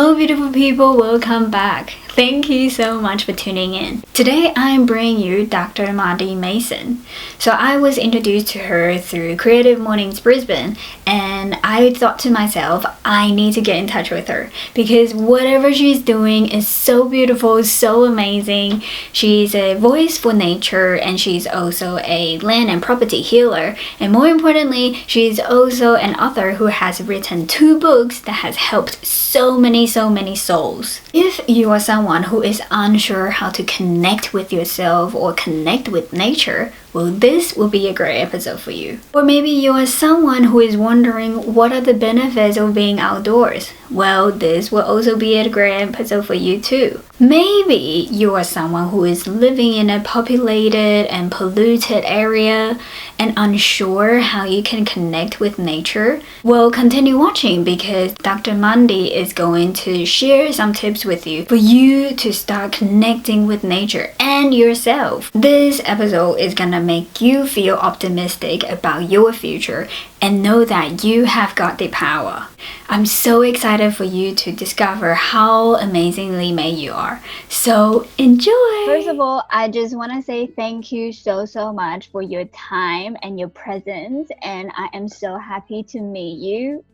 Hello beautiful people, welcome back. Thank you so much for tuning in. Today I'm bringing you Dr. Mahdi Mason. So I was introduced to her through Creative Mornings Brisbane, and I thought to myself, I need to get in touch with her because whatever she's doing is so beautiful, so amazing. She's a voice for nature, and she's also a land and property healer, and more importantly, she's also an author who has written 2 books that has helped so many souls. If you are someone who is unsure how to connect with yourself or connect with nature, well, this will be a great episode for you. Or maybe you are someone who is wondering what are the benefits of being outdoors. Well, this will also be a great episode for you too. Maybe you are someone who is living in a populated and polluted area and unsure how you can connect with nature. Well, continue watching because Dr. Mahdi is going to share some tips with you for you to start connecting with nature and yourself. This episode is gonna make you feel optimistic about your future and know that you have got the power. I'm so excited for you to discover how amazingly made you are. So enjoy! First of all, I just want to say thank you so much for your time and your presence, and I am so happy to meet you.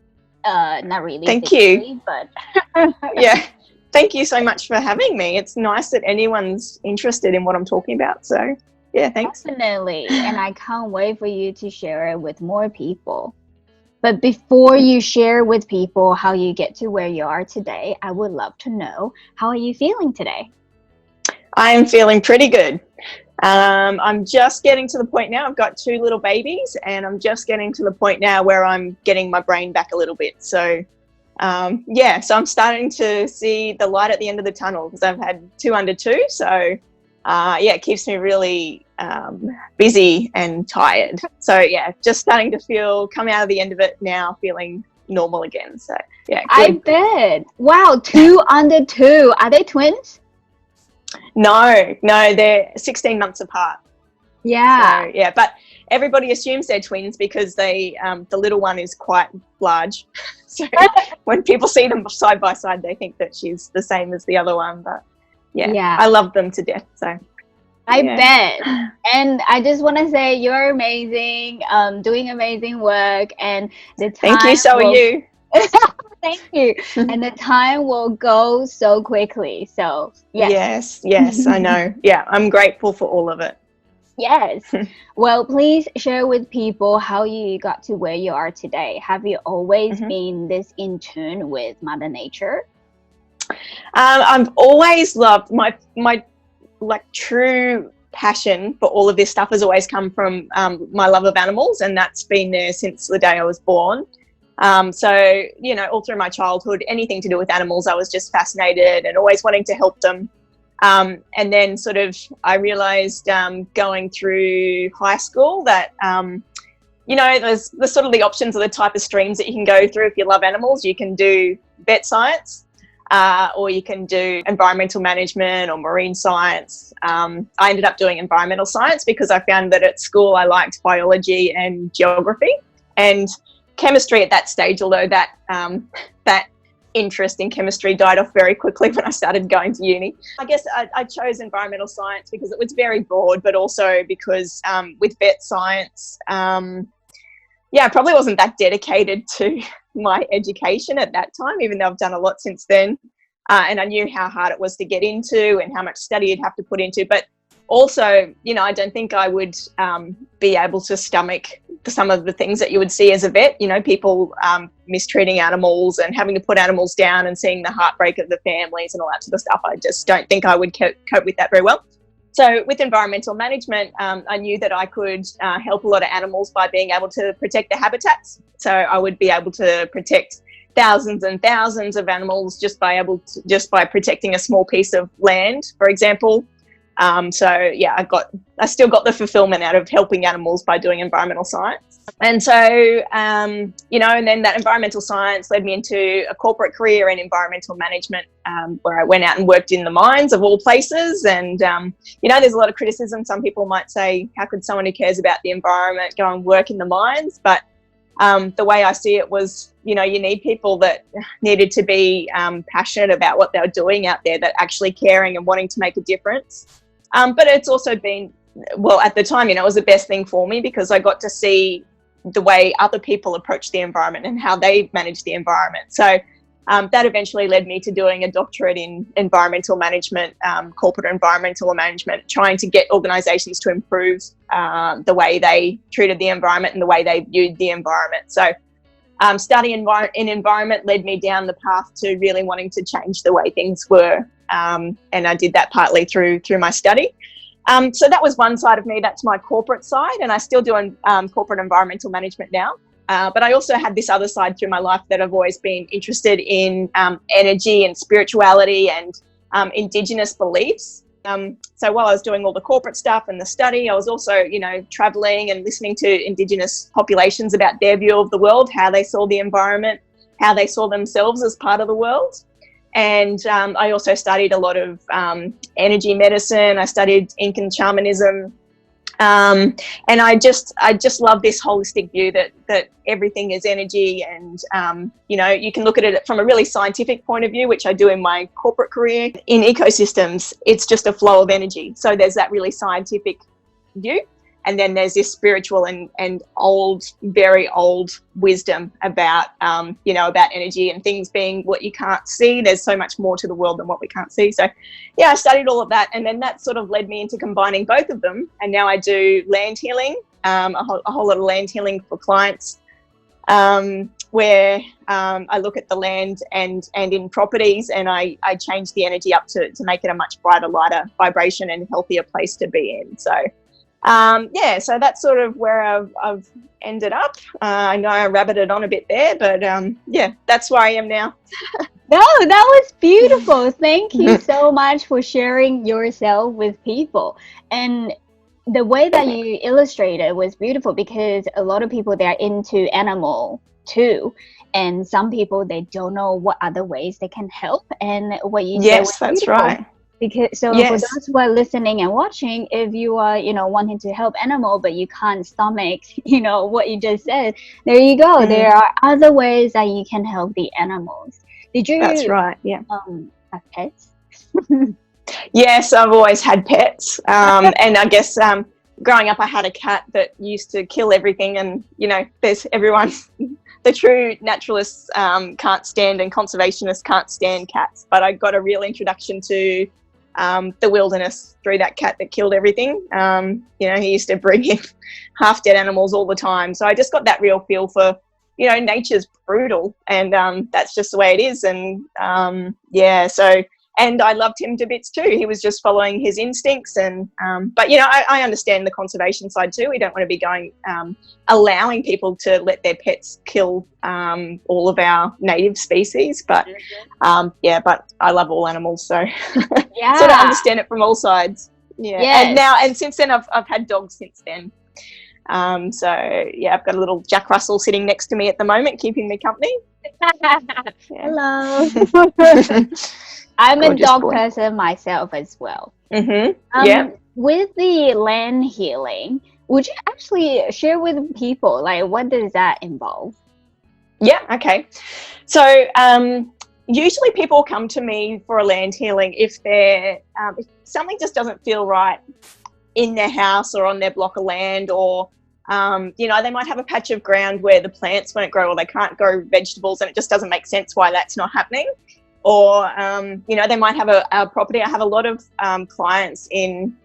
Not really. Thank you. But yeah, thank you so much for having me. It's nice that anyone's interested in what I'm talking about. So yeah, thanks. Definitely, and I can't wait for you to share it with more people. But before you share with people how you get to where you are today, I would love to know, how are you feeling today? I am feeling pretty good. I'm just getting to the point now. I've got 2 little babies, and I'm just getting to the point now where I'm getting my brain back a little bit. So yeah, so I'm starting to see the light at the end of the tunnel because I've had 2 under 2. So yeah, it keeps me really busy and tired. So yeah, just starting to come out of the end of it now, feeling normal again. So yeah, good. I bet. Wow, 2 under 2. Are they twins? No, they're 16 months apart. Yeah. So, yeah, but everybody assumes they're twins because the little one is quite large. So when people see them side by side, they think that she's the same as the other one. But yeah. I love them to death. So I bet. And I just want to say you're amazing, doing amazing work, and the time. Thank you. So are you. Thank you. And the time will go so quickly. So yes, I know. Yeah, I'm grateful for all of it. Yes. Well, please share with people how you got to where you are today. Have you always been this in tune with Mother Nature? I've always loved my like true passion for all of this stuff has always come from my love of animals, and that's been there since the day I was born. So, you know, all through my childhood, anything to do with animals, I was just fascinated and always wanting to help them. And then sort of I realized going through high school that, you know, there's sort of the options of the type of streams that you can go through. If you love animals, you can do vet science, or you can do environmental management or marine science. I ended up doing environmental science because I found that at school I liked biology and geography and chemistry at that stage, although that interest in chemistry died off very quickly when I started going to uni. I guess I chose environmental science because it was very broad, but also because with vet science, I probably wasn't that dedicated to my education at that time, even though I've done a lot since then. And I knew how hard it was to get into and how much study you'd have to put into. But also, you know, I don't think I would be able to stomach some of the things that you would see as a vet, you know, people mistreating animals and having to put animals down and seeing the heartbreak of the families and all that sort of stuff. I just don't think I would cope with that very well. So with environmental management, I knew that I could help a lot of animals by being able to protect their habitats. So I would be able to protect thousands and thousands of animals just by protecting a small piece of land, for example. So yeah, I still got the fulfillment out of helping animals by doing environmental science. And so, you know, and then that environmental science led me into a corporate career in environmental management, where I went out and worked in the mines of all places. And, you know, there's a lot of criticism. Some people might say, how could someone who cares about the environment go and work in the mines? But the way I see it was, you need people that needed to be passionate about what they were doing out there, that actually caring and wanting to make a difference. But it's also been, well, at the time, it was the best thing for me, because I got to see the way other people approach the environment and how they manage the environment. So that eventually led me to doing a doctorate in environmental management, corporate environmental management, trying to get organisations to improve the way they treated the environment and the way they viewed the environment. So studying in environment led me down the path to really wanting to change the way things were, and I did that partly through my study. So that was one side of me. That's my corporate side, and I still do corporate environmental management now. But I also had this other side through my life that I've always been interested in, energy and spirituality and Indigenous beliefs. So while I was doing all the corporate stuff and the study, I was also, traveling and listening to Indigenous populations about their view of the world, how they saw the environment, how they saw themselves as part of the world. And I also studied a lot of energy medicine. I studied Incan shamanism. And I just love this holistic view that everything is energy, and you can look at it from a really scientific point of view, which I do in my corporate career. In ecosystems, it's just a flow of energy. So there's that really scientific view, and then there's this spiritual and old, very old wisdom about about energy and things being what you can't see. There's so much more to the world than what we can't see. So yeah, I studied all of that, and then that sort of led me into combining both of them. And now I do land healing, a whole lot of land healing for clients, where I look at the land and in properties, and I change the energy up to make it a much brighter, lighter vibration and healthier place to be in. So so that's sort of where I've ended up. I know I rabbited on a bit there, but that's where I am now. No, that was beautiful. Thank you so much for sharing yourself with people. And the way that you illustrated was beautiful, because a lot of people, they're into animal too. And some people, they don't know what other ways they can help. And what you said was that's beautiful. right. Because for those who are listening and watching, if you are wanting to help animal but you can't stomach what you just said, there you go. There are other ways that you can help the animals. Did you That's right. Yeah. Have pets? Yes, I've always had pets, and I guess growing up I had a cat that used to kill everything, and there's everyone. The true naturalists can't stand, and conservationists can't stand cats, but I got a real introduction to the wilderness through that cat that killed everything. He used to bring in half dead animals all the time. So I just got that real feel for, nature's brutal, and that's just the way it is. And and I loved him to bits too. He was just following his instincts, and but I understand the conservation side too. We don't want to be going allowing people to let their pets kill all of our native species, but but I love all animals, so sort of understand it from all sides. And since then I've had dogs since then. I've got a little Jack Russell sitting next to me at the moment, keeping me company. Hello. I'm a dog person myself as well. With the land healing, would you actually share with people, like, what does that involve? Yeah, okay. So usually people come to me for a land healing if they're if something just doesn't feel right in their house or on their block of land, or they might have a patch of ground where the plants won't grow, or they can't grow vegetables, and it just doesn't make sense why that's not happening. Or they might have a property. I have a lot of clients in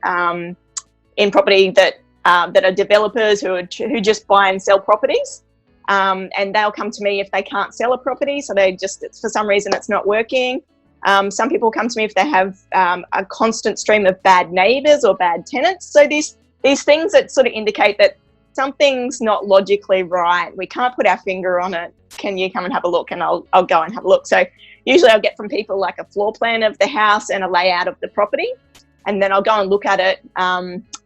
property that are developers who just buy and sell properties, and they'll come to me if they can't sell a property, so for some reason it's not working. Some people come to me if they have a constant stream of bad neighbours or bad tenants. So these things that sort of indicate that something's not logically right. We can't put our finger on it. Can you come and have a look? And I'll go and have a look. So usually I'll get from people like a floor plan of the house and a layout of the property, and then I'll go and look at it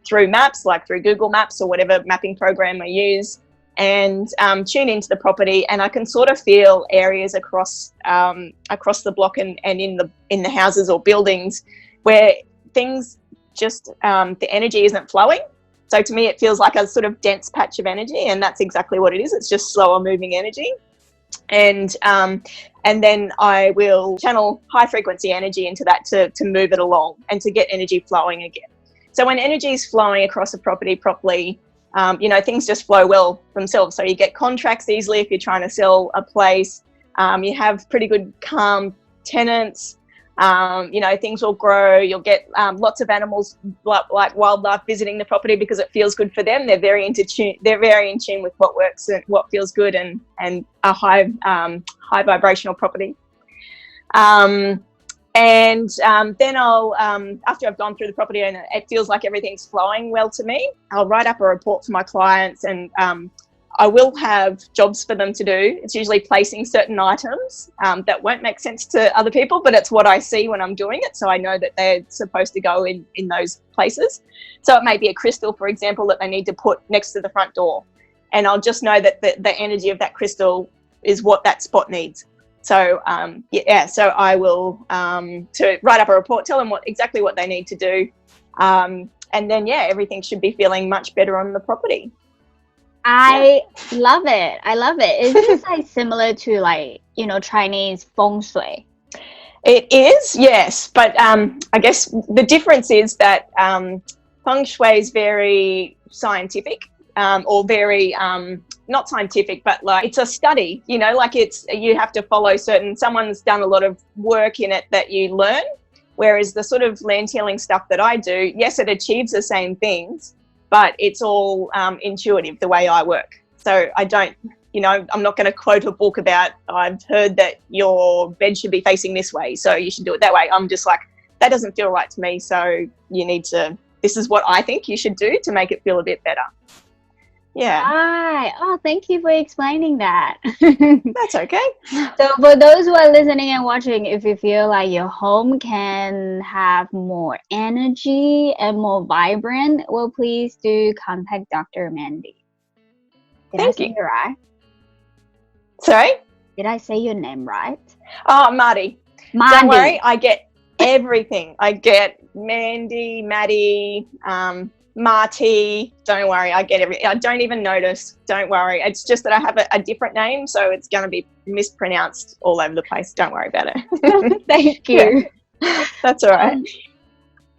through maps, like through Google Maps or whatever mapping program I use, and tune into the property, and I can sort of feel areas across the block and in the houses or buildings where things just the energy isn't flowing. So to me, it feels like a sort of dense patch of energy, and that's exactly what it is. It's just slower moving energy. And then I will channel high frequency energy into that to move it along and to get energy flowing again. So when energy is flowing across a property properly, things just flow well themselves. So you get contracts easily if you're trying to sell a place. You have pretty good calm tenants. Things will grow. You'll get lots of animals like wildlife visiting the property because it feels good for them. They're very in tune with what works and what feels good, and a high vibrational property. Then I'll, after I've gone through the property and it feels like everything's flowing well to me, I'll write up a report for my clients, and I will have jobs for them to do. It's usually placing certain items that won't make sense to other people, but it's what I see when I'm doing it. So I know that they're supposed to go in those places. So it may be a crystal, for example, that they need to put next to the front door. And I'll just know that the energy of that crystal is what that spot needs. So, so I will to write up a report, tell them exactly what they need to do. And then, everything should be feeling much better on the property. I love it. I love it. Is this like similar to Chinese feng shui? It is, yes. But I guess the difference is that feng shui is very scientific, or very not scientific, but like it's a study, you have to follow someone's done a lot of work in it that you learn. Whereas the sort of land healing stuff that I do, yes, it achieves the same things, but it's all intuitive the way I work. So I don't, I'm not going to quote a book about, I've heard that your bed should be facing this way, so you should do it that way. I'm just like, that doesn't feel right to me. So this is what I think you should do to make it feel a bit better. Yeah. Right. Oh, thank you for explaining that. That's okay. So for those who are listening and watching, if you feel like your home can have more energy and more vibrant, well, please do contact Dr. Mahdi. Thank you. Right? Sorry? Did I say your name right? Oh, Mahdi. Mahdi. Don't worry, I get everything. I get Mandy, Maddie, Marty. Don't worry, I get everything. I don't even notice. Don't worry. It's just that I have a different name, so it's going to be mispronounced all over the place. Don't worry about it. Thank you. Yeah. That's all right.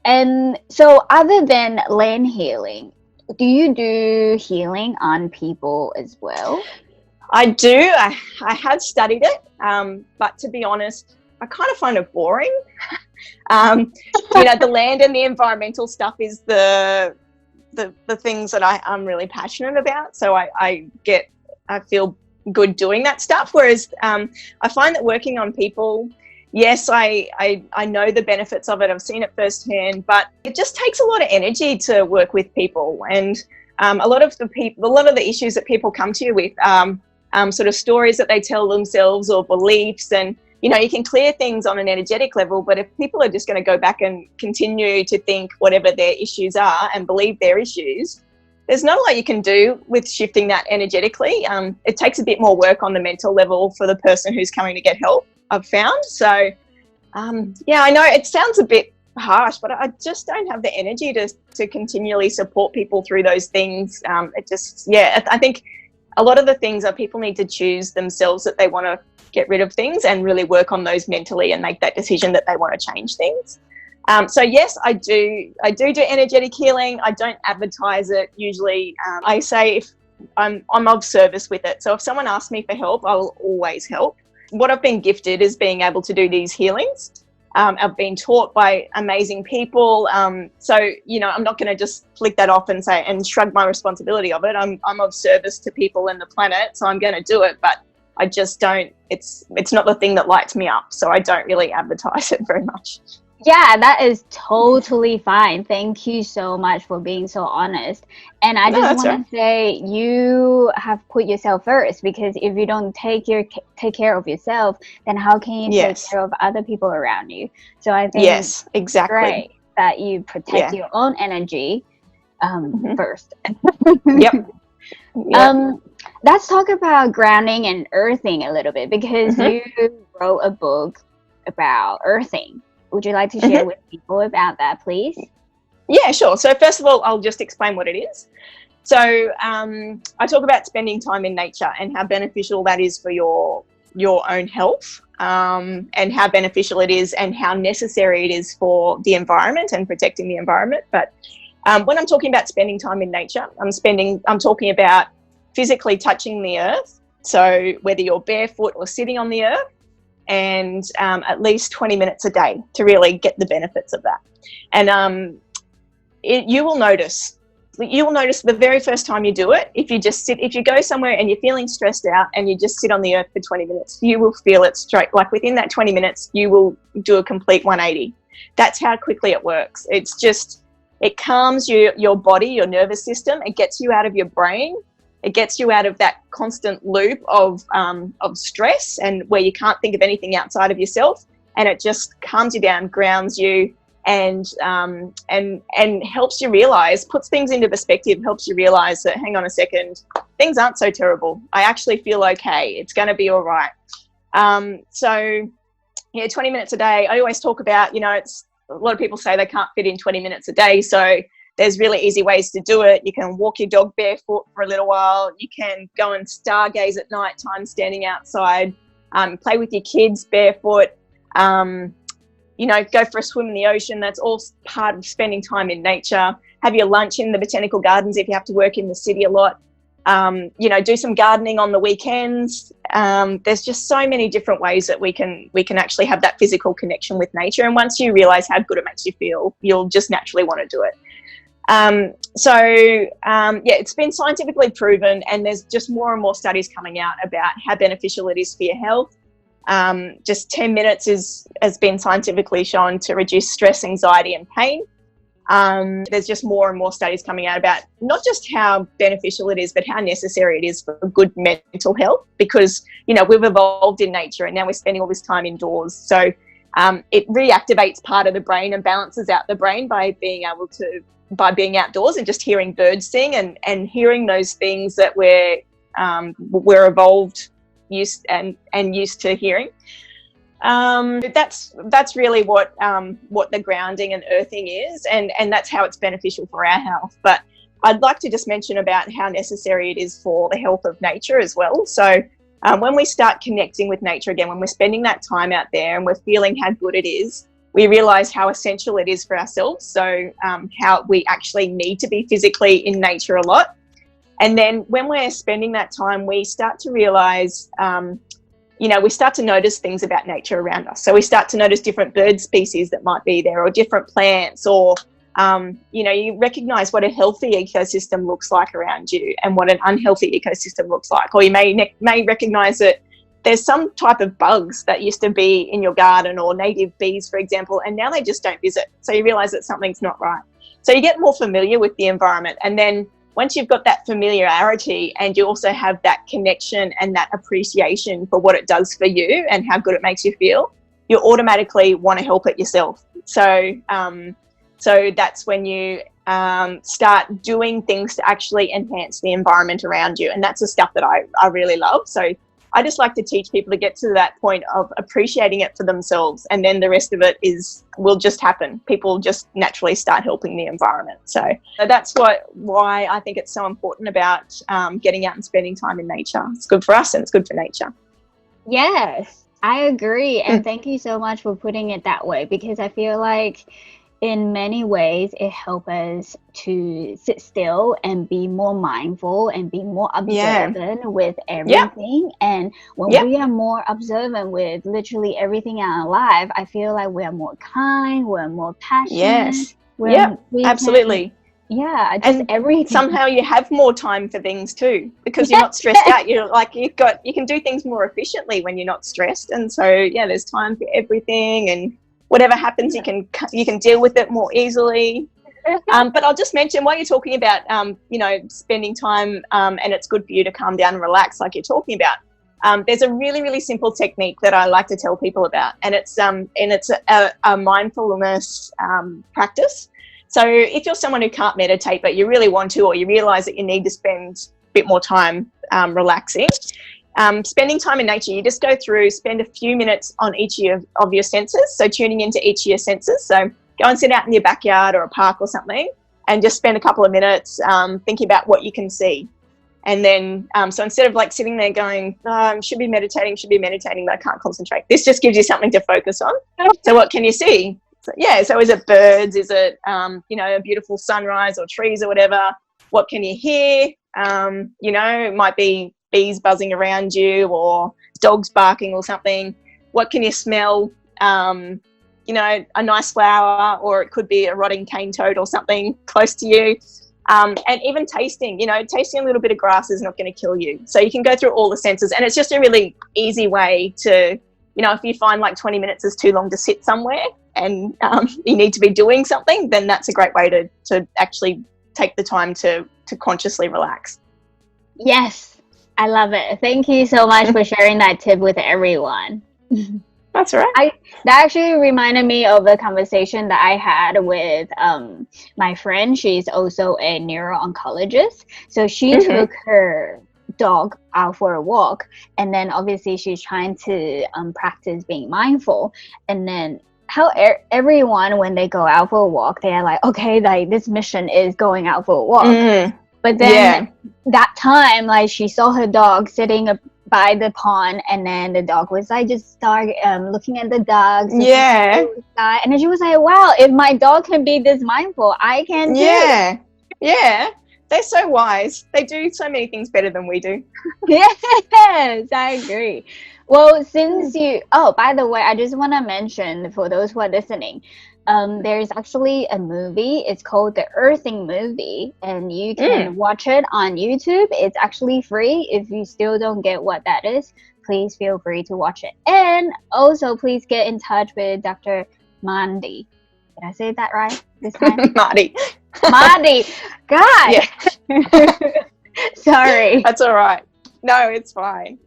And so other than land healing, do you do healing on people as well? I do. I have studied it, but to be honest, I kind of find it boring. The land and the environmental stuff is the things that I'm really passionate about. So I feel good doing that stuff. Whereas I find that working on people, yes, I know the benefits of it. I've seen it firsthand, but it just takes a lot of energy to work with people. And a lot of the issues that people come to you with, sort of stories that they tell themselves or beliefs, and you can clear things on an energetic level, but if people are just going to go back and continue to think whatever their issues are and believe their issues, there's not a lot you can do with shifting that energetically. It takes a bit more work on the mental level for the person who's coming to get help, I've found. So, I know it sounds a bit harsh, but I just don't have the energy to continually support people through those things. I think a lot of the things are people need to choose themselves that they want to get rid of things and really work on those mentally and make that decision that they want to change things. So yes, I do energetic healing. I don't advertise it usually. I say if I'm of service with it. So if someone asks me for help, I'll always help. What I've been gifted is being able to do these healings. I've been taught by amazing people. So, I'm not going to just flick that off and shrug my responsibility of it. I'm of service to people and the planet, so I'm going to do it. But I just don't, it's not the thing that lights me up. So I don't really advertise it very much. Yeah, that is totally fine. Thank you so much for being so honest. And I just want to say you have put yourself first, because if you don't take care of yourself, then how can you take care of other people around you? So I think yes, exactly. Great that you protect your own energy first. Yep. Let's talk about grounding and earthing a little bit, because you wrote a book about earthing. Would you like to share with people about that, please? Yeah, sure. So first of all, I'll just explain what it is. So I talk about spending time in nature and how beneficial that is for your own health, and how beneficial it is and how necessary it is for the environment and protecting the environment. But when I'm talking about spending time in nature, I'm talking about physically touching the earth. So whether you're barefoot or sitting on the earth, and at least 20 minutes a day to really get the benefits of that. And you will notice the very first time you do it, if you go somewhere and you're feeling stressed out and you just sit on the earth for 20 minutes, you will feel it straight. Like within that 20 minutes, you will do a complete 180. That's how quickly it works. It calms your body, your nervous system. It gets you out of your brain. It gets you out of that constant loop of stress and where you can't think of anything outside of yourself. And it just calms you down, grounds you, and helps you realize, puts things into perspective, helps you realize that, hang on a second, things aren't so terrible. I actually feel okay. It's going to be all right. So, yeah, 20 minutes a day. I always talk about, it's a lot of people say they can't fit in 20 minutes a day. So there's really easy ways to do it. You can walk your dog barefoot for a little while. You can go and stargaze at night time standing outside, play with your kids barefoot, go for a swim in the ocean. That's all part of spending time in nature. Have your lunch in the botanical gardens if you have to work in the city a lot. Do some gardening on the weekends. There's just so many different ways that we can actually have that physical connection with nature. And once you realize how good it makes you feel, you'll just naturally want to do it. It's been scientifically proven, and there's just more and more studies coming out about how beneficial it is for your health. Just 10 minutes has been scientifically shown to reduce stress, anxiety, and pain. There's just more and more studies coming out about not just how beneficial it is, but how necessary it is for good mental health, because, we've evolved in nature and now we're spending all this time indoors. So it reactivates part of the brain and balances out the brain by being outdoors and just hearing birds sing and hearing those things that we're evolved used to hearing. That's really what the grounding and earthing is, and that's how it's beneficial for our health. But I'd like to just mention about how necessary it is for the health of nature as well. So when we start connecting with nature again, when we're spending that time out there and we're feeling how good it is, we realize how essential it is for ourselves. So how we actually need to be physically in nature a lot. And then when we're spending that time, we start to realize, we start to notice things about nature around us. So we start to notice different bird species that might be there, or different plants, or, you recognize what a healthy ecosystem looks like around you and what an unhealthy ecosystem looks like. Or you may recognize that there's some type of bugs that used to be in your garden, or native bees, for example, and now they just don't visit. So you realize that something's not right. So you get more familiar with the environment. And then once you've got that familiarity and you also have that connection and that appreciation for what it does for you and how good it makes you feel, you automatically want to help it yourself. So that's when you start doing things to actually enhance the environment around you. And that's the stuff that I really love. So I just like to teach people to get to that point of appreciating it for themselves, and then the rest of it will just happen. People just naturally start helping the environment. So that's why I think it's so important about getting out and spending time in nature. It's good for us and it's good for nature. Yes, I agree. And thank you so much for putting it that way, because I feel like in many ways it helps us to sit still and be more mindful and be more observant with everything. And when we are more observant with literally everything in our life, I feel like we are more kind, we're more passionate. Absolutely. Everything. Somehow you have more time for things too, because you're not stressed out. You're like, you can do things more efficiently when you're not stressed. And so there's time for everything, and whatever happens, you can deal with it more easily. But I'll just mention, while you're talking about, spending time, and it's good for you to calm down and relax, like you're talking about. There's a really, really simple technique that I like to tell people about, and it's a mindfulness practice. So if you're someone who can't meditate, but you really want to, or you realize that you need to spend a bit more time relaxing, spending time in nature, you just spend a few minutes on each of your senses. So tuning into each of your senses. So go and sit out in your backyard or a park or something and just spend a couple of minutes thinking about what you can see. And then, so instead of like sitting there going, oh, should be meditating, but I can't concentrate. This just gives you something to focus on. So what can you see? So, yeah, so is it birds? Is it, a beautiful sunrise or trees or whatever? What can you hear? It might be bees buzzing around you or dogs barking or something. What can you smell? A nice flower, or it could be a rotting cane toad or something close to you. And even tasting a little bit of grass is not going to kill you. So you can go through all the senses, and it's just a really easy way to, if you find like 20 minutes is too long to sit somewhere and you need to be doing something, then that's a great way to actually take the time to consciously relax. Yes, I love it. Thank you so much for sharing that tip with everyone. That's all right. That actually reminded me of a conversation that I had with my friend. She's also a neuro-oncologist. So she took her dog out for a walk, and then obviously she's trying to practice being mindful. And then how everyone, when they go out for a walk, they are like, okay, like this mission is going out for a walk. But then that time, like she saw her dog sitting by the pond, and then the dog was like just start looking at the dogs. And then she was like, wow, if my dog can be this mindful, I can too. Yeah, they're so wise. They do so many things better than we do. Yes, I agree. Well, by the way, I just want to mention for those who are listening, there's actually a movie. It's called the Earthing movie, and you can watch it on YouTube. It's actually free. If you still don't get what that is, please feel free to watch it. And also, please get in touch with Dr. Mahdi. Did I say that right this time? Mahdi. God. Yeah. Sorry. That's all right. No, it's fine.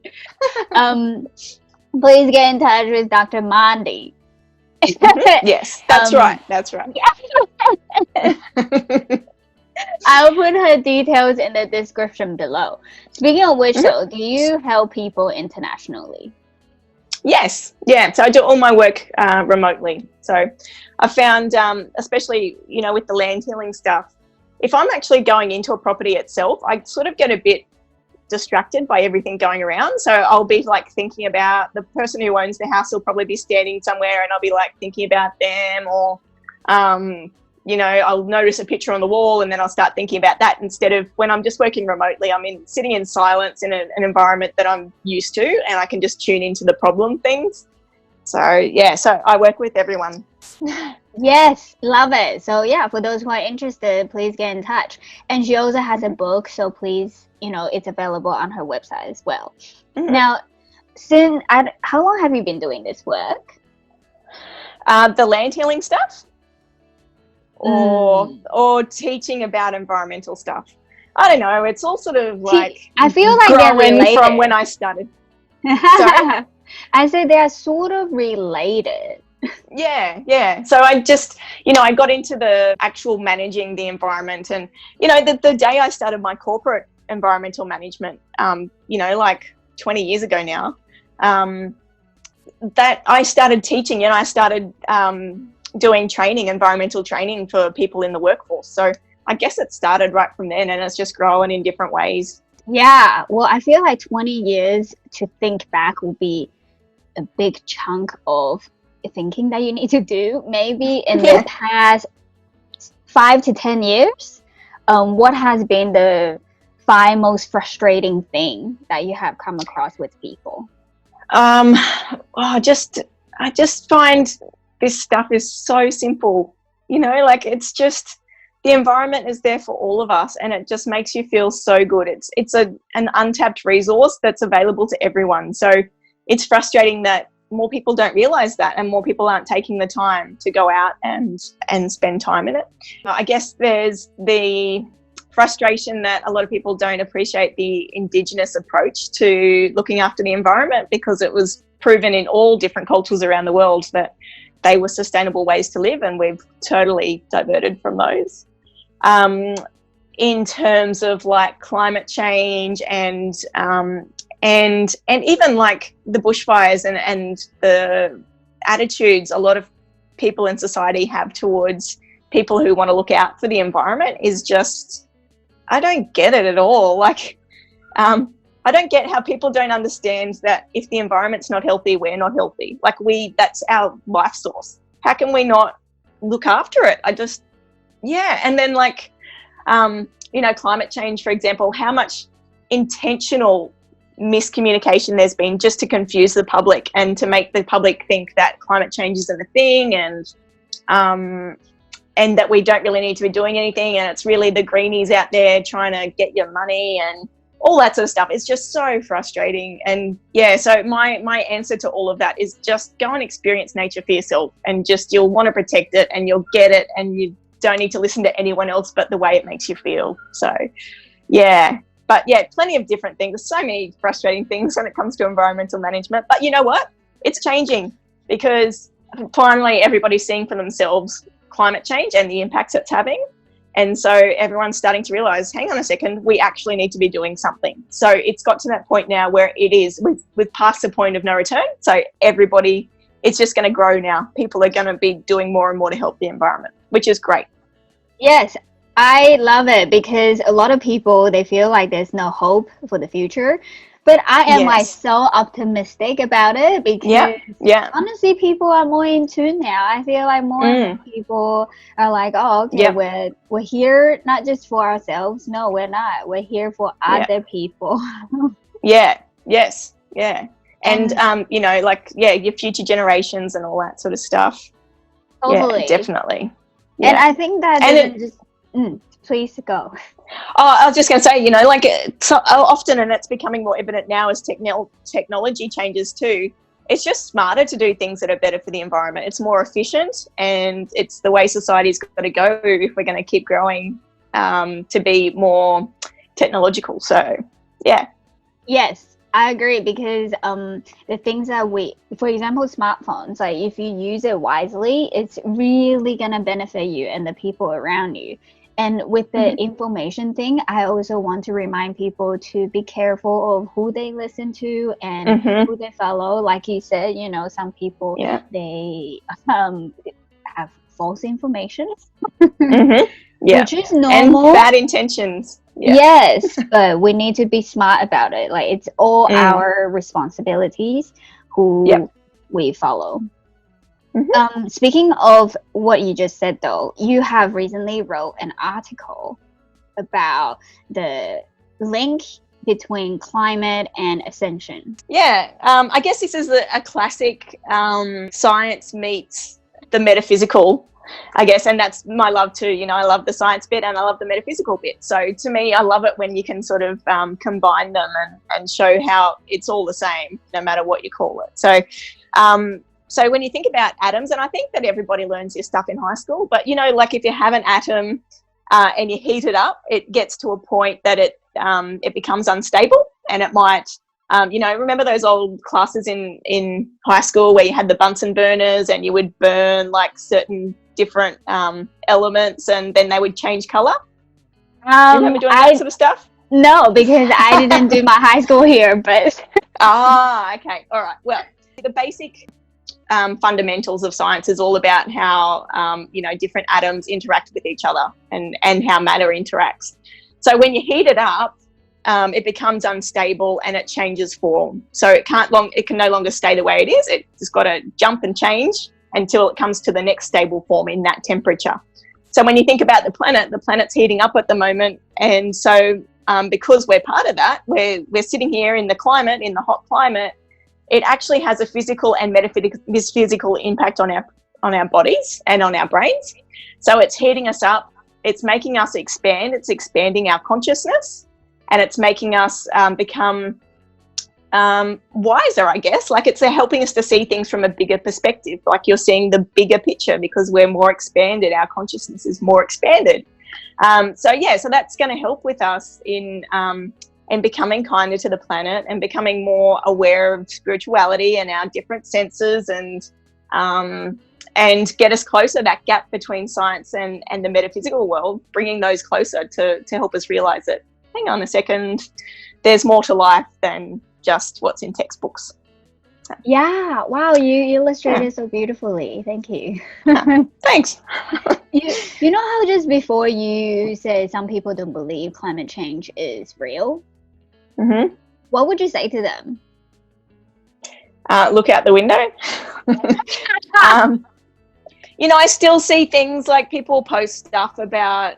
Please get in touch with Dr. Mahdi. Yes, that's right. That's right. I'll put her details in the description below. Speaking of which, though, do you help people internationally? Yes. Yeah. So I do all my work remotely. So I found, especially, with the land healing stuff, if I'm actually going into a property itself, I sort of get a bit distracted by everything going around. So I'll be like thinking about the person who owns the house will probably be standing somewhere, and I'll be like thinking about them, or I'll notice a picture on the wall and then I'll start thinking about that, instead of when I'm just working remotely, I'm sitting in silence in an environment that I'm used to, and I can just tune into the problem things. So yeah, so I work with everyone. Yes, love it. So yeah, for those who are interested, please get in touch. And she also has a book, so please, it's available on her website as well. Now, how long have you been doing this work? The land healing stuff, or teaching about environmental stuff. I don't know. It's all sort of like I feel like they're related from when I started. Sorry? I said they are sort of related. Yeah. So I just, I got into the actual managing the environment, and, the day I started my corporate environmental management, like 20 years ago now, that I started teaching, and I started doing environmental training for people in the workforce. So I guess it started right from then, and it's just growing in different ways. Yeah. Well, I feel like 20 years to think back will be a big chunk of thinking that you need to do. Maybe in the past 5 to 10 years, what has been the 5 most frustrating thing that you have come across with people? I just find this stuff is so simple, like it's just, the environment is there for all of us, and it just makes you feel so good. It's an untapped resource that's available to everyone. So it's frustrating that more people don't realize that, and more people aren't taking the time to go out and spend time in it. I guess there's the frustration that a lot of people don't appreciate the Indigenous approach to looking after the environment, because it was proven in all different cultures around the world that they were sustainable ways to live, and we've totally diverted from those. In terms of like climate change and even like the bushfires and the attitudes a lot of people in society have towards people who want to look out for the environment is just, I don't get it at all. Like, I don't get how people don't understand that if the environment's not healthy, we're not healthy. Like, that's our life source. How can we not look after it? And then like, climate change, for example, how much intentional miscommunication there's been just to confuse the public and to make the public think that climate change isn't a thing, and that we don't really need to be doing anything, and it's really the greenies out there trying to get your money and all that sort of stuff. It's just so frustrating. And yeah, so my answer to all of that is just go and experience nature for yourself, and just, you'll want to protect it and you'll get it, and you don't need to listen to anyone else but the way it makes you feel. So yeah, but yeah, plenty of different things. There's so many frustrating things when it comes to environmental management, but you know what? It's changing, because finally everybody's seeing for themselves climate change and the impacts it's having. And so everyone's starting to realize, hang on a second, we actually need to be doing something. So it's got to that point now where it is, we've passed the point of no return. So everybody, it's just going to grow now. People are going to be doing more and more to help the environment, which is great. Yes, I love it, because a lot of people, they feel like there's no hope for the future. But I am like so optimistic about it, because honestly, people are more in tune now. I feel like more people are like, oh, okay, we're here not just for ourselves. No, we're not. We're here for other people. And your future generations and all that sort of stuff. Totally. Yeah, definitely. And I think that please go. Oh, I was just going to say, often, and it's becoming more evident now as technology changes too, it's just smarter to do things that are better for the environment. It's more efficient, and it's the way society's got to go if we're going to keep growing to be more technological. So, yeah. Yes, I agree, because the things that for example, smartphones, like if you use it wisely, it's really going to benefit you and the people around you. And with the information thing, I also want to remind people to be careful of who they listen to and who they follow. Like you said, some people, they have false information, which is normal. And bad intentions. Yeah. Yes, but we need to be smart about it. Like, it's all our responsibilities who we follow. Speaking of what you just said, though, you have recently wrote an article about the link between climate and ascension. Yeah, I guess this is a classic science meets the metaphysical, I guess, and that's my love too. I love the science bit and I love the metaphysical bit. So to me, I love it when you can sort of combine them and show how it's all the same, no matter what you call it. So when you think about atoms, and I think that everybody learns this stuff in high school, but like if you have an atom and you heat it up, it gets to a point that it becomes unstable, and it might, remember those old classes in high school where you had the Bunsen burners and you would burn like certain different elements and then they would change color? You remember doing that sort of stuff? No, because I didn't do my high school here, but... okay. All right. Well, the basic fundamentals of science is all about how different atoms interact with each other and how matter interacts. So when you heat it up, it becomes unstable and it changes form. So it can no longer stay the way it is. It's got to jump and change until it comes to the next stable form in that temperature. So when you think about the planet's heating up at the moment, and so because we're part of that, we're sitting here in the hot climate. It actually has a physical and metaphysical impact on our bodies and on our brains. So it's heating us up, it's making us expand, it's expanding our consciousness, and it's making us become wiser, I guess. Like, it's helping us to see things from a bigger perspective. Like, you're seeing the bigger picture because we're more expanded, our consciousness is more expanded. So that's going to help with us in becoming kinder to the planet and becoming more aware of spirituality and our different senses, and get us closer, that gap between science and the metaphysical world, bringing those closer to help us realize that, hang on a second, there's more to life than just what's in textbooks. Yeah, wow, you illustrated so beautifully. Thank you. Thanks. You know how just before you said some people don't believe climate change is real? Mm-hmm. What would you say to them? Look out the window. I still see things like people post stuff about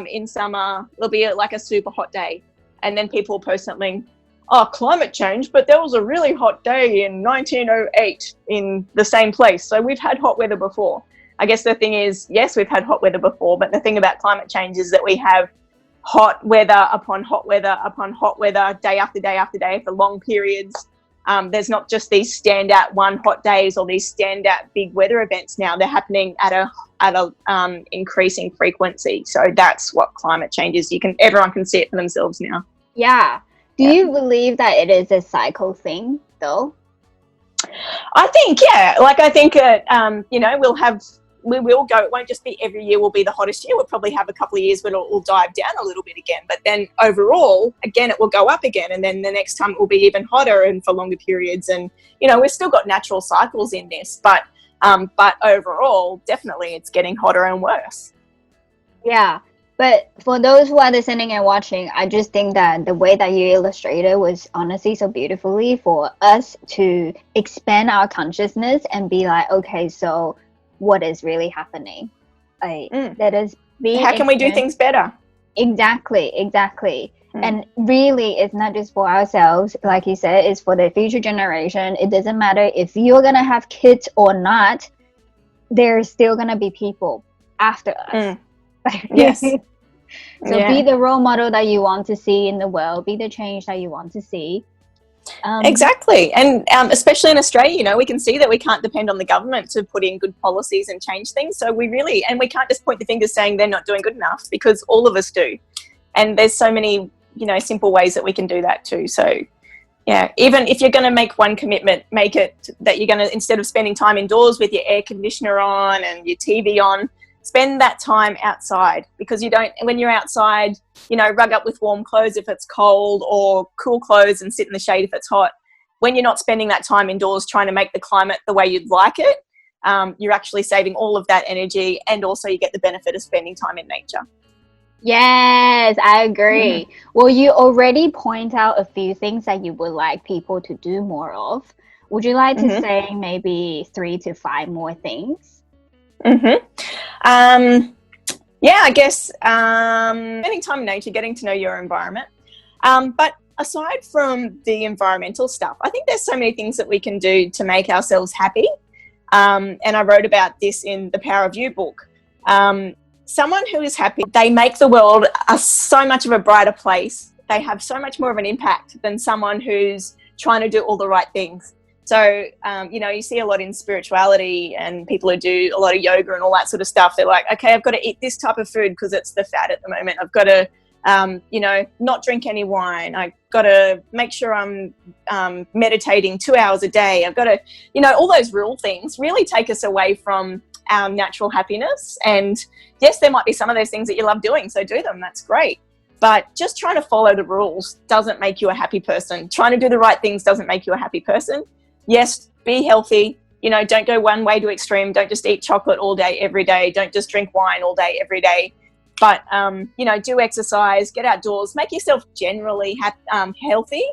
in summer, there'll be like a super hot day. And then people post something, oh, climate change, but there was a really hot day in 1908 in the same place. So we've had hot weather before. I guess the thing is, yes, we've had hot weather before, but the thing about climate change is that we have hot weather upon hot weather upon hot weather, day after day after day for long periods. There's not just these standout one hot days or these standout big weather events now. They're happening at a increasing frequency. So that's what climate change is. Everyone can see it for themselves now. Yeah. Do you believe that it is a cycle thing, though? I think, yeah. Like, I think, we will go. It won't just be every year will be the hottest year. We'll probably have a couple of years where it'll dive down a little bit again. But then overall, again, it will go up again. And then the next time it will be even hotter and for longer periods. And, we've still got natural cycles in this. But overall, definitely it's getting hotter and worse. Yeah. But for those who are listening and watching, I just think that the way that you illustrated was honestly so beautifully for us to expand our consciousness and be like, okay, so what is really happening? That is being how can we do things better? Exactly. And really, it's not just for ourselves, like you said, it's for the future generation. It doesn't matter if you're gonna have kids or not, there's still gonna be people after us. Yes. So be the role model that you want to see in the world, be the change that you want to see. Exactly. And especially in Australia, we can see that we can't depend on the government to put in good policies and change things. So we can't just point the fingers saying they're not doing good enough, because all of us do. And there's so many, simple ways that we can do that too. So yeah, even if you're going to make one commitment, make it that you're going to, instead of spending time indoors with your air conditioner on and your TV on, spend that time outside, because when you're outside, rug up with warm clothes if it's cold, or cool clothes and sit in the shade if it's hot. When you're not spending that time indoors trying to make the climate the way you'd like it, you're actually saving all of that energy, and also you get the benefit of spending time in nature. Yes, I agree. Well, you already point out a few things that you would like people to do more of. Would you like to say maybe 3 to 5 more things? I guess spending time in nature, getting to know your environment. But aside from the environmental stuff, I think there's so many things that we can do to make ourselves happy. And I wrote about this in the Power of You book. Someone who is happy, they make the world so much of a brighter place. They have so much more of an impact than someone who's trying to do all the right things. So, you see a lot in spirituality, and people who do a lot of yoga and all that sort of stuff. They're like, okay, I've got to eat this type of food because it's the fad at the moment. I've got to, not drink any wine. I've got to make sure I'm meditating 2 hours a day. I've got to, all those rule things really take us away from our natural happiness. And yes, there might be some of those things that you love doing, so do them. That's great. But just trying to follow the rules doesn't make you a happy person. Trying to do the right things doesn't make you a happy person. Yes, be healthy. Don't go one way to extreme. Don't just eat chocolate all day, every day. Don't just drink wine all day, every day. But, do exercise, get outdoors, make yourself generally healthy.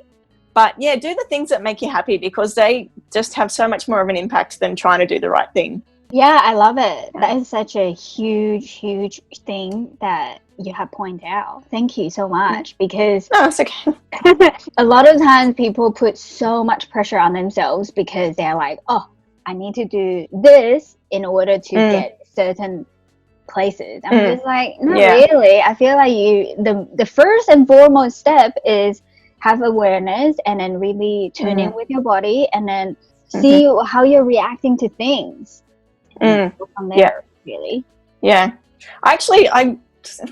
But, yeah, do the things that make you happy, because they just have so much more of an impact than trying to do the right thing. Yeah, I love it. That is such a huge thing that you have pointed out. Thank you so much, because it's okay. A lot of times people put so much pressure on themselves because they're like, oh, I need to do this in order to get certain places. I'm just like, not really. I feel like the first and foremost step is have awareness, and then really tune in with your body, and then see how you're reacting to things. From there, really. Yeah. I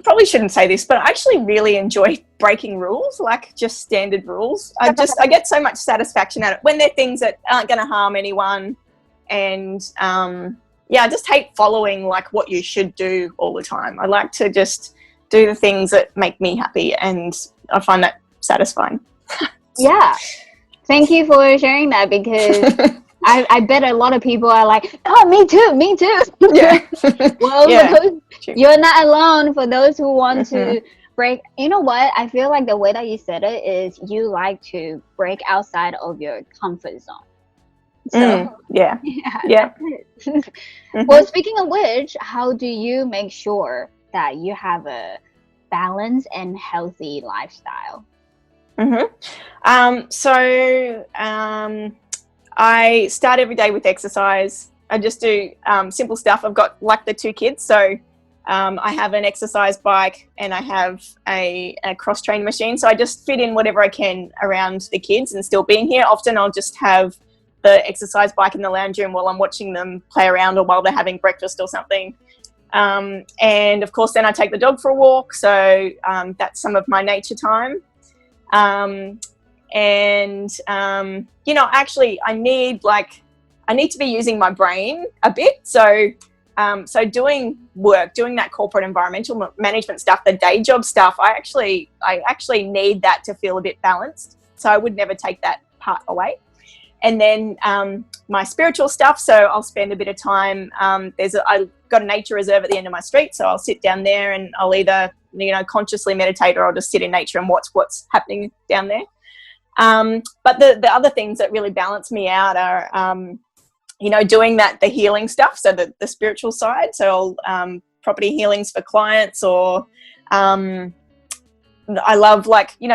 probably shouldn't say this, but I actually really enjoy breaking rules, like just standard rules. I get so much satisfaction out of it when they're things that aren't going to harm anyone. And I just hate following like what you should do all the time. I like to just do the things that make me happy, and I find that satisfying. Yeah. Thank you for sharing that, because I bet a lot of people are like, oh, me too, me too. Yeah. Well, Yeah. for those, you're not alone. For those who want Mm-hmm. to break, you know what? I feel like the way that you said it is you like to break outside of your comfort zone. So, Yeah. yeah, Yeah. that's it. Well, Mm-hmm. speaking of which, how do you make sure that you have a balanced and healthy lifestyle? I start every day with exercise. I just do simple stuff. I've got like the two kids, so I have an exercise bike and I have a cross train machine. So I just fit in whatever I can around the kids and still being here. Often I'll just have the exercise bike in the lounge room while I'm watching them play around or while they're having breakfast or something. And of course, then I take the dog for a walk. So that's some of my nature time. Actually I need to be using my brain a bit. So doing that corporate environmental management stuff, the day job stuff, I actually need that to feel a bit balanced. So I would never take that part away. And then my spiritual stuff, so I'll spend a bit of time. I've got a nature reserve at the end of my street, so I'll sit down there and I'll either consciously meditate or I'll just sit in nature and watch what's happening down there. But the other things that really balance me out are doing the healing stuff, so the spiritual side. So property healings for clients, or I love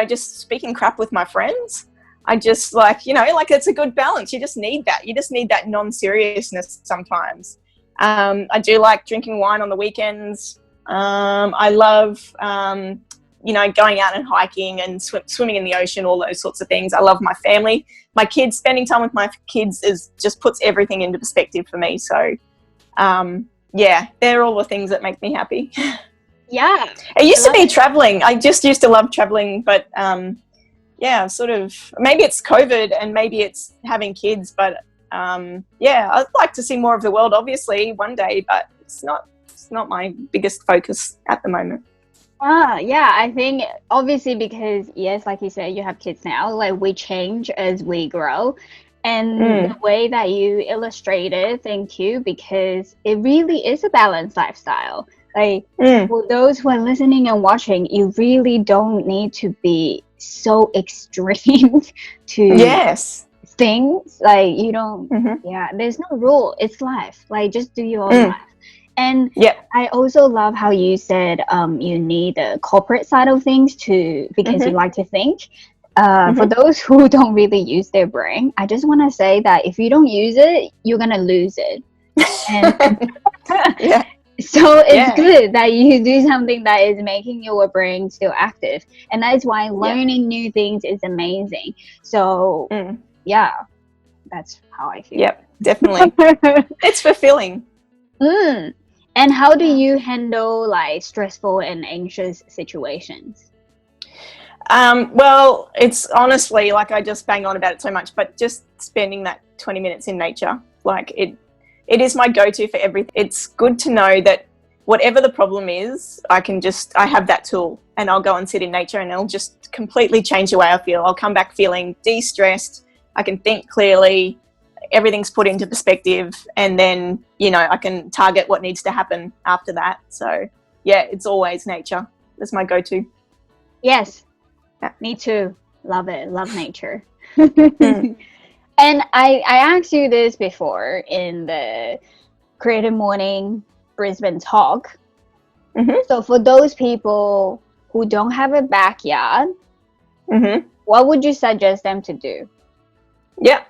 just speaking crap with my friends. I just it's a good balance. You just need that. You just need that non-seriousness sometimes. I do like drinking wine on the weekends. I love, going out and hiking and swimming in the ocean, all those sorts of things. I love my family. My kids, spending time with my kids just puts everything into perspective for me. So, they're all the things that make me happy. Yeah. It used to be traveling. I just used to love traveling, but sort of, maybe it's COVID and maybe it's having kids, but I'd like to see more of the world, obviously, one day, but it's not my biggest focus at the moment. Yeah, I think obviously because, yes, like you said, you have kids now, like we change as we grow. And the way that you illustrated, thank you, because it really is a balanced lifestyle. Like for those who are listening and watching, you really don't need to be so extreme to things. Like you don't, there's no rule. It's life. Like just do your own life. And I also love how you said you need the corporate side of things because you like to think. For those who don't really use their brain, I just want to say that if you don't use it, you're going to lose it. And so it's good that you do something that is making your brain still active. And that's why learning new things is amazing. So, that's how I feel. Yep, definitely. It's fulfilling. And how do you handle like stressful and anxious situations? Well, it's honestly, like, I just bang on about it so much, but just spending that 20 minutes in nature, like it is my go-to for everything. It's good to know that whatever the problem is, I have that tool and I'll go and sit in nature and it'll just completely change the way I feel. I'll come back feeling de-stressed. I can think clearly. Everything's put into perspective, and then I can target what needs to happen after that. So it's always nature. That's my go-to. Yes, me too. Love it. Love nature. And I asked you this before in the Creative Morning Brisbane talk. So for those people who don't have a backyard, what would you suggest them to do?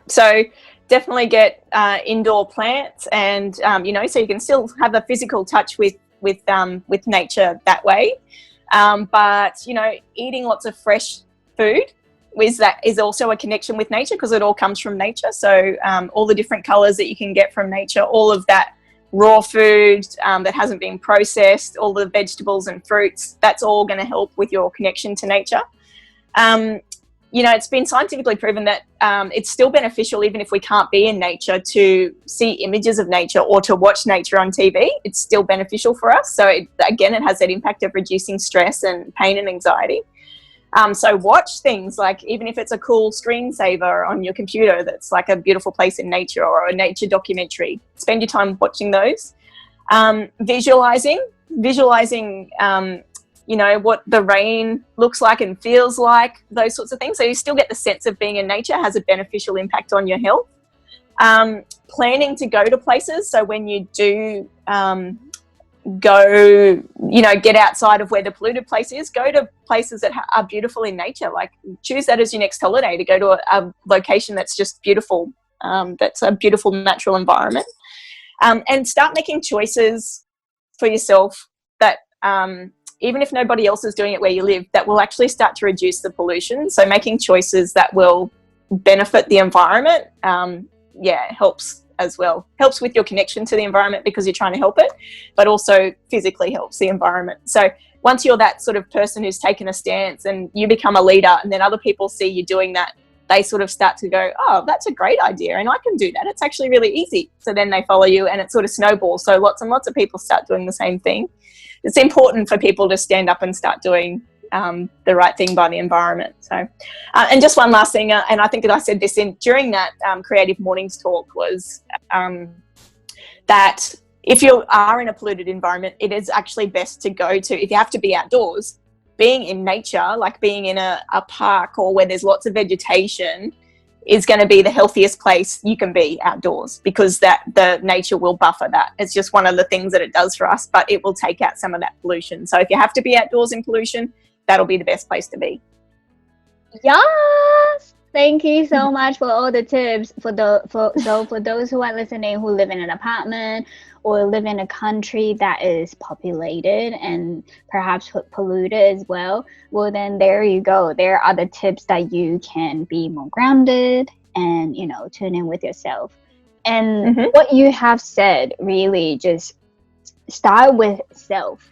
So definitely get indoor plants, and so you can still have a physical touch with nature that way. But eating lots of fresh food is also a connection with nature, because it all comes from nature. So all the different colors that you can get from nature, all of that raw food that hasn't been processed, all the vegetables and fruits, that's all going to help with your connection to nature. It's been scientifically proven that it's still beneficial, even if we can't be in nature, to see images of nature or to watch nature on TV. It's still beneficial for us. So it has that impact of reducing stress and pain and anxiety. So watch things like, even if it's a cool screensaver on your computer that's like a beautiful place in nature or a nature documentary, spend your time watching those. Visualizing, what the rain looks like and feels like, those sorts of things. So you still get the sense of being in nature, has a beneficial impact on your health. Planning to go to places. So when you do go, get outside of where the polluted place is, go to places that are beautiful in nature. Like, choose that as your next holiday, to go to a location that's just beautiful, that's a beautiful natural environment. And start making choices for yourself that, even if nobody else is doing it where you live, that will actually start to reduce the pollution. So making choices that will benefit the environment, helps as well. Helps with your connection to the environment because you're trying to help it, but also physically helps the environment. So once you're that sort of person who's taken a stance and you become a leader, and then other people see you doing that, they sort of start to go, oh, that's a great idea and I can do that. It's actually really easy. So then they follow you and it sort of snowballs. So lots and lots of people start doing the same thing. It's important for people to stand up and start doing the right thing by the environment. So, and just one last thing, and I think that I said this during that Creative Mornings talk, was that if you are in a polluted environment, it is actually best to go to, if you have to be outdoors, being in nature, like being in a park or where there's lots of vegetation, is going to be the healthiest place you can be outdoors, because that the nature will buffer that. It's just one of the things that it does for us, but it will take out some of that pollution. So if you have to be outdoors in pollution, that'll be the best place to be. Yes, thank you so much for all the tips. For those who are listening, who live in an apartment or live in a country that is populated and perhaps polluted as well, well, then there you go. There are the tips that you can be more grounded and, tune in with yourself. And what you have said, really just start with self.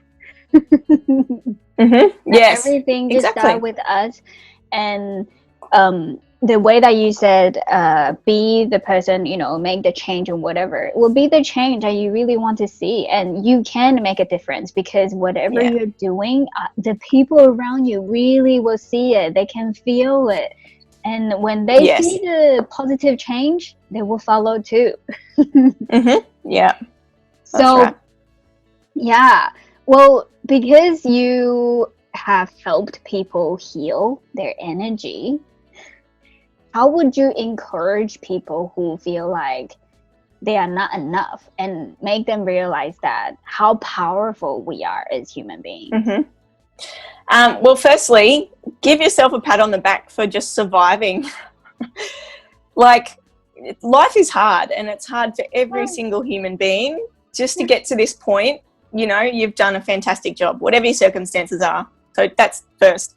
Yes, everything just start with us. And the way that you said, be the person, make the change or whatever, will be the change that you really want to see. And you can make a difference, because whatever you're doing, the people around you really will see it. They can feel it. And when they see the positive change, they will follow too. Yeah. So, right. Yeah. Well, because you have helped people heal their energy, how would you encourage people who feel like they are not enough, and make them realize that how powerful we are as human beings? Well, firstly, give yourself a pat on the back for just surviving. Like, life is hard, and it's hard for every single human being. Just to get to this point, you've done a fantastic job, whatever your circumstances are. So that's first.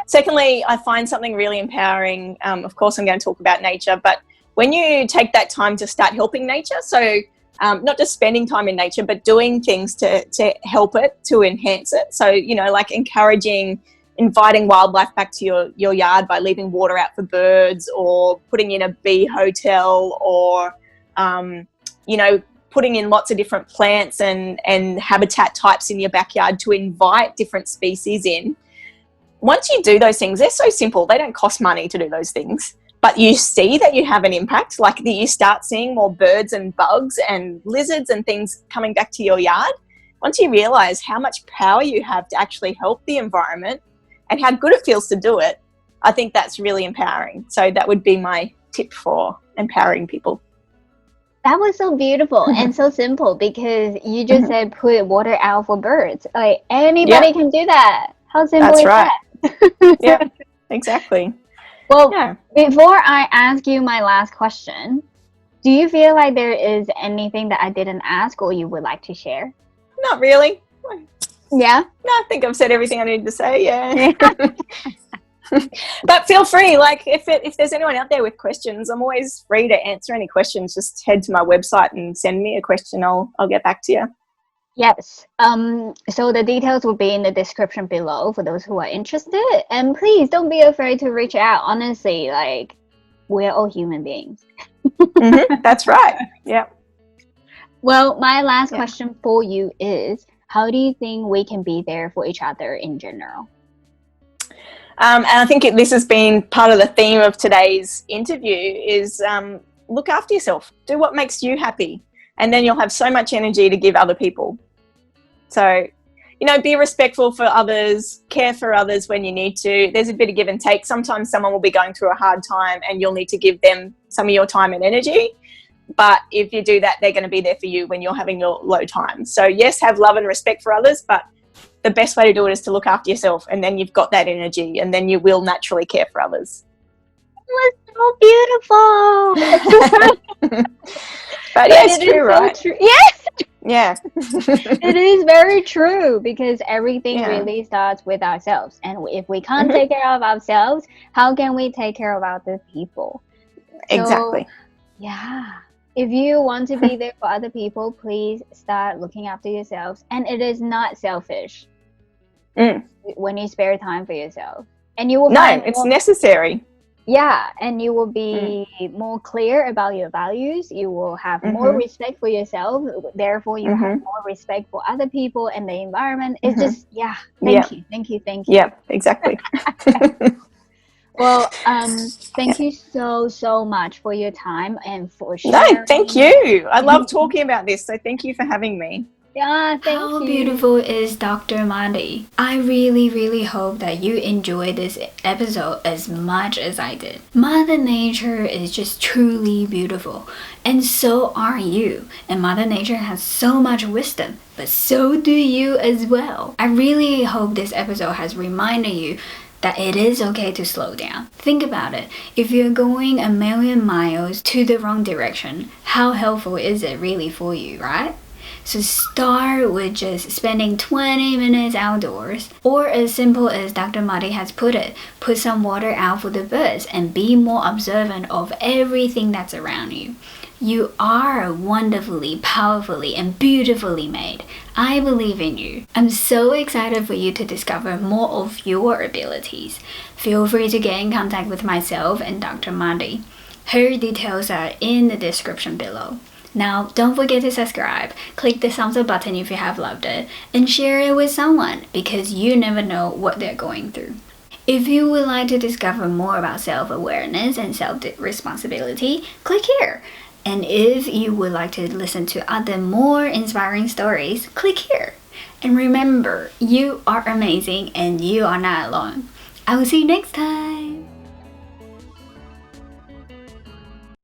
Secondly, I find something really empowering. Of course, I'm going to talk about nature, but when you take that time to start helping nature, so not just spending time in nature, but doing things to help it, to enhance it. So, like inviting wildlife back to your yard by leaving water out for birds, or putting in a bee hotel, or, putting in lots of different plants and habitat types in your backyard to invite different species in. Once you do those things, they're so simple. They don't cost money to do those things, but you see that you have an impact, like that you start seeing more birds and bugs and lizards and things coming back to your yard. Once you realize how much power you have to actually help the environment and how good it feels to do it, I think that's really empowering. So that would be my tip for empowering people. That was so beautiful and so simple, because you just said put water out for birds. Like, anybody can do that. How simple is that? Yeah, exactly. Well, before I ask you my last question, do you feel like there is anything that I didn't ask or you would like to share? Not really. Yeah? No, I think I've said everything I need to say, yeah. But feel free, like if there's anyone out there with questions, I'm always free to answer any questions. Just head to my website and send me a question. I'll get back to you. Yes. So the details will be in the description below for those who are interested. And please don't be afraid to reach out. Honestly, like, we're all human beings. That's right. Yeah. Well, my last question for you is, how do you think we can be there for each other in general? And I think this has been part of the theme of today's interview is look after yourself. Do what makes you happy. And then you'll have so much energy to give other people. So, be respectful for others, care for others when you need to. There's a bit of give and take. Sometimes someone will be going through a hard time and you'll need to give them some of your time and energy. But if you do that, they're going to be there for you when you're having your low times. So yes, have love and respect for others, but the best way to do it is to look after yourself, and then you've got that energy, and then you will naturally care for others. It was so beautiful. But yeah, it's true, right? So true. Yes. Yeah. It is very true, because everything really starts with ourselves. And if we can't take care of ourselves, how can we take care of other people? Exactly. So, yeah. If you want to be there for other people, please start looking after yourselves. And it is not selfish when you spare time for yourself. And you will find it's necessary. Yeah, and you will be more clear about your values. You will have more respect for yourself. Therefore, you have more respect for other people and the environment. It's just, thank you. Yeah, exactly. Well, thank you so much for your time and for sharing. No, thank you. I love talking about this, so thank you for having me. Yeah, thank you. How beautiful is Dr. Mahdi? I really hope that you enjoyed this episode as much as I did. Mother Nature is just truly beautiful, and so are you. And Mother Nature has so much wisdom, but so do you as well. I really hope this episode has reminded you that it is okay to slow down. Think about it. If you're going 1,000,000 miles to the wrong direction, how helpful is it really for you, right? So start with just spending 20 minutes outdoors, or as simple as Dr. Mahdi has put it, put some water out for the birds and be more observant of everything that's around you. You are wonderfully, powerfully, and beautifully made. I believe in you. I'm so excited for you to discover more of your abilities. Feel free to get in contact with myself and Dr. Mahdi. Her details are in the description below. Now, don't forget to subscribe, click the thumbs up button if you have loved it, and share it with someone, because you never know what they're going through. If you would like to discover more about self-awareness and self-responsibility, click here. And if you would like to listen to other more inspiring stories, click here. And remember, you are amazing and you are not alone. I will see you next time.